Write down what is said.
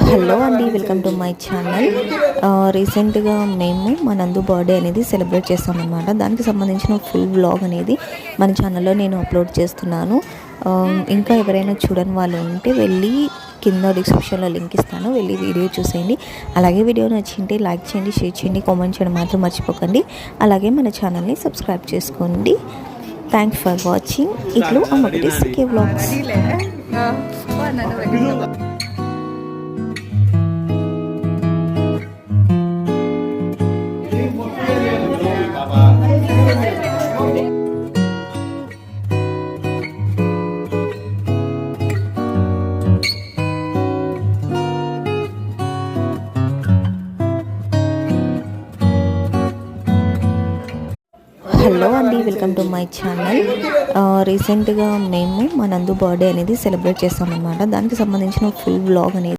Hello అండి, welcome to my channel. రీసెంట్గా మేము మా నందు బర్త్డే అనేది సెలబ్రేట్ చేస్తామన్నమాట. దానికి సంబంధించిన ఫుల్ వ్లాగ్ అనేది మన ఛానల్లో నేను అప్లోడ్ చేస్తున్నాను. ఇంకా ఎవరైనా చూడని వాళ్ళు ఉంటే వెళ్ళి కింద డిస్క్రిప్షన్లో లింక్ ఇస్తాను, వెళ్ళి వీడియో చూసేయండి. అలాగే వీడియో నచ్చింటే లైక్ చేయండి, షేర్ చేయండి, కామెంట్ చేయడం మాత్రం మర్చిపోకండి. అలాగే మన ఛానల్ని సబ్స్క్రైబ్ చేసుకోండి. Thanks for watching. ఇట్లు అమ్మకిటిస్ కే వ్లాగ్స్. హలో అండి, వెల్కమ్ టు మై ఛానల్. రీసెంట్గా మేము మా నందు బర్త్డే అనేది సెలబ్రేట్ చేస్తామన్నమాట. దానికి సంబంధించిన ఫుల్ వ్లాగ్ అనేది